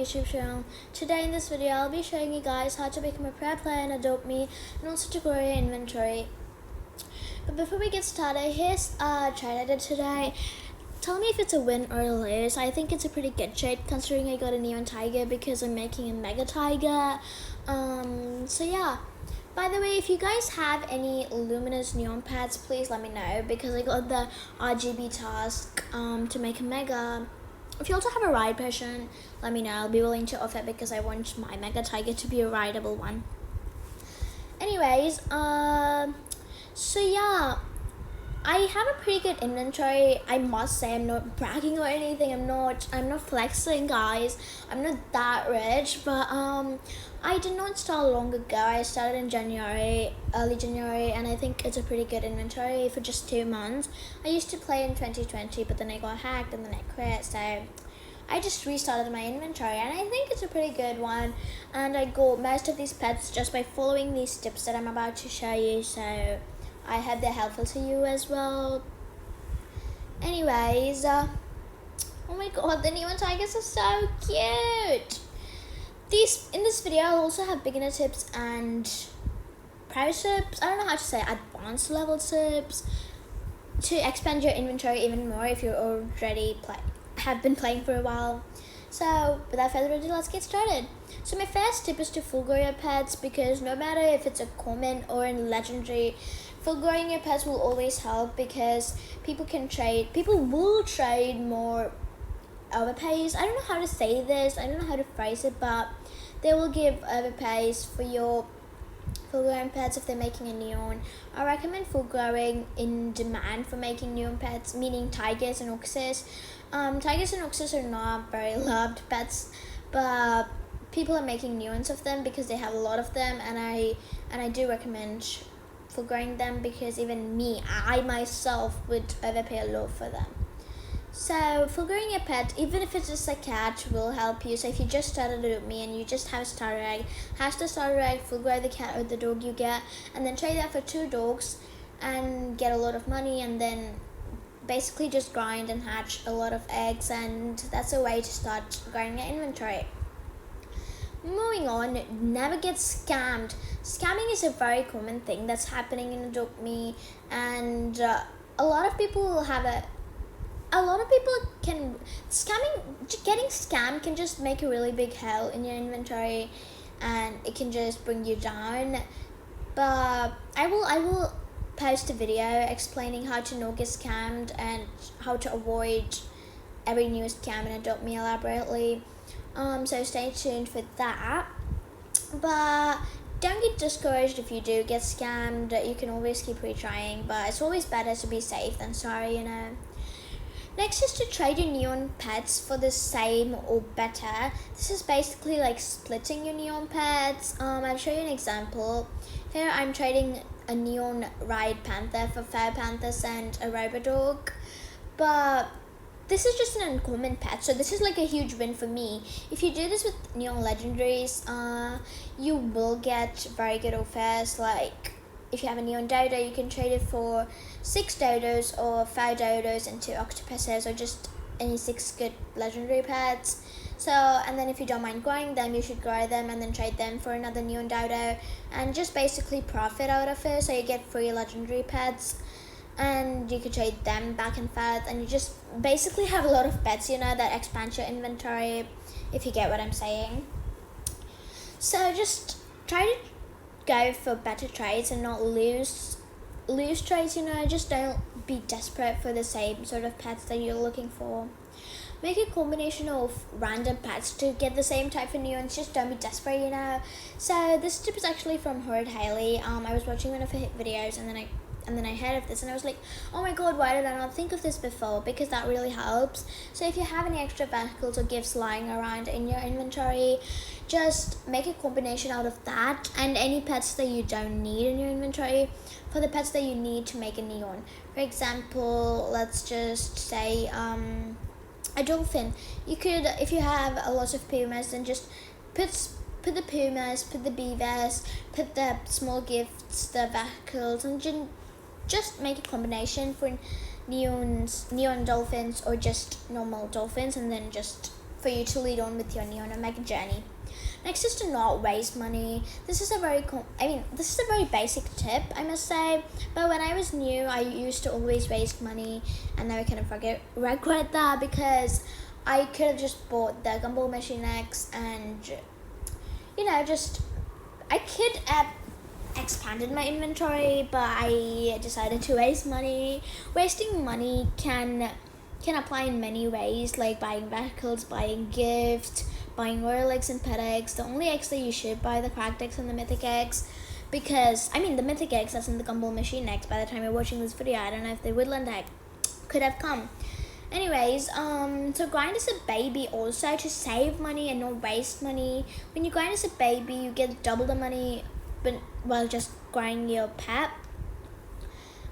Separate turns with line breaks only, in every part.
YouTube channel. Today in this video I'll be showing you guys how to become a pro player in Adopt Me and also to grow your inventory. But before we get started, here's a trade I did today. Tell me if it's a win or a lose. I think it's a pretty good trade considering I got a neon tiger because I'm making a mega tiger. So yeah. By the way, if you guys have any luminous neon pads, please let me know because I got the RGB task to make a mega. If you also have a ride version, let me know. I'll be willing to offer because I want my mega tiger to be a rideable one. Anyways, so yeah, I have a pretty good inventory. I must say, I'm not bragging or anything. I'm not flexing, guys. I'm not that rich, but I did not start long ago. I started in January, early January, and I think it's a pretty good inventory for just 2 months. I used to play in 2020, but then I got hacked and then I quit, so I just restarted my inventory, and I think it's a pretty good one. And I got most of these pets just by following these tips that I'm about to show you, so I hope they're helpful to you as well. Anyways, oh my god, the neon tigers are so cute. In this video, I'll also have beginner tips and pro tips. I don't know how to say advanced level tips to expand your inventory even more if you're already have been playing for a while. So without further ado, let's get started. So my first tip is to full grow your pets, because no matter if it's a common or in legendary, full growing your pets will always help because people will trade more overpays. I don't know how to say this, I don't know how to phrase it, but they will give overpays for your full growing pets if they're making a neon. I recommend full growing in demand for making neon pets, meaning tigers and oxes. Tigers and oxes are not very loved pets, but people are making neons of them because they have a lot of them, and I do recommend full growing them because even me, I myself would overpay a lot for them. So full growing your pet, even if it's just a cat, will help you. So if you just started with me and you just have a starter egg, hatch the starter egg, full grow the cat or the dog you get, and then trade that for 2 dogs and get a lot of money, and then basically just grind and hatch a lot of eggs, and that's a way to start growing your inventory. Moving on, never get scammed. Scamming is a very common thing that's happening in Adopt Me, and getting scammed can just make a really big hell in your inventory, and it can just bring you down. But I will post a video explaining how to not get scammed and how to avoid every new scam and Adopt Me elaborately. So stay tuned for that. But don't get discouraged if you do get scammed. You can always keep retrying, but it's always better to be safe than sorry, you know. Next is to trade your neon pets for the same or better. This is basically like splitting your neon pets. I'll show you an example. Here I'm trading a neon ride panther for 5 panthers and a robot dog, but this is just an uncommon pet, so this is like a huge win for me. If you do this with neon legendaries, you will get very good offers. Like if you have a neon dodo, you can trade it for 6 dodos or 5 dodos and 2 octopuses, or just any 6 good legendary pets. So, and then if you don't mind growing them, you should grow them and then trade them for another neon dodo and just basically profit out of it. So you get free legendary pets and you can trade them back and forth, and you just basically have a lot of pets, you know, that expand your inventory, if you get what I'm saying. So just try to go for better trades and not lose trades, you know. Just don't be desperate for the same sort of pets that you're looking for. Make a combination of random pets to get the same type of neons. Just don't be desperate, you know. So this tip is actually from Horrid Haley. I was watching one of her videos, and then I heard of this and I was like, oh my god, why did I not think of this before? Because that really helps. So if you have any extra vehicles or gifts lying around in your inventory, just make a combination out of that and any pets that you don't need in your inventory for the pets that you need to make a neon. For example, let's just say a dolphin. You could, if you have a lot of pumas, then just put the pumas, put the beavers, put the small gifts, the vehicles, and just make a combination for neon dolphins or just normal dolphins, and then just for you to lead on with your neonomic journey. Next is to not waste money. This is a very basic tip, I must say, but when I was new, I used to always waste money, and now I kind of regret that, because I could have just bought the Gumball Machine X, and I could have expanded my inventory, but I decided to waste money. Wasting money can apply in many ways, like buying vehicles, buying gifts, buying royal eggs and pet eggs. The only eggs that you should buy, the cracked eggs and the mythic eggs, because the mythic eggs that's in the Gumball Machine X, by the time you're watching this video, I don't know if the woodland egg could have come. Anyways, so grind as a baby also to save money and not waste money. When you grind as a baby, you get double the money, but while just grinding your pet.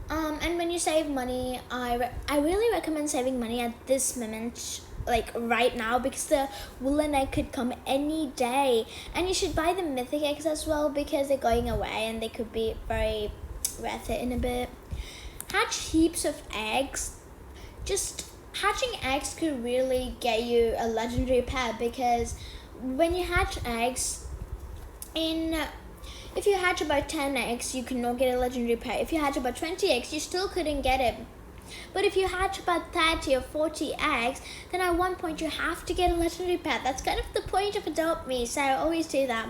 And when you save money, I really recommend saving money at this moment, like right now, because the woolen egg could come any day. And you should buy the mythic eggs as well, because they're going away and they could be very worth it in a bit. Hatch heaps of eggs. Just hatching eggs could really get you a legendary pet, because when you hatch eggs, if you hatch about 10 eggs, you could not get a legendary pet. If you hatch about 20 eggs, you still couldn't get it. But if you hatch about 30 or 40 eggs, then at one point you have to get a legendary pet. That's kind of the point of Adopt Me, so I always do that.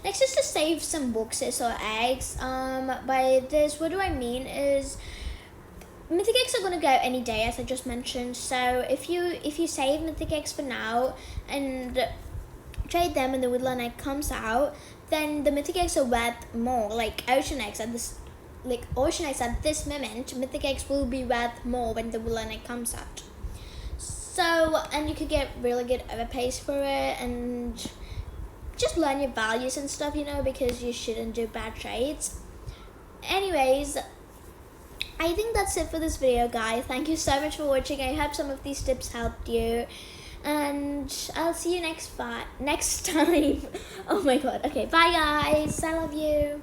Next is to save some boxes or eggs. By this, what do I mean is, mythic eggs are gonna go any day, as I just mentioned. So if you save mythic eggs for now and trade them when the woodland egg comes out, then the mythic eggs are worth more. Like ocean eggs at this moment, mythic eggs will be worth more when the woodland egg comes out. So, and you could get really good overpays for it, and just learn your values and stuff, because you shouldn't do bad trades. Anyways, I think that's it for this video, guys. Thank you so much for watching. I hope some of these tips helped you, and I'll see you next time. Oh my god. Okay, bye guys. I love you.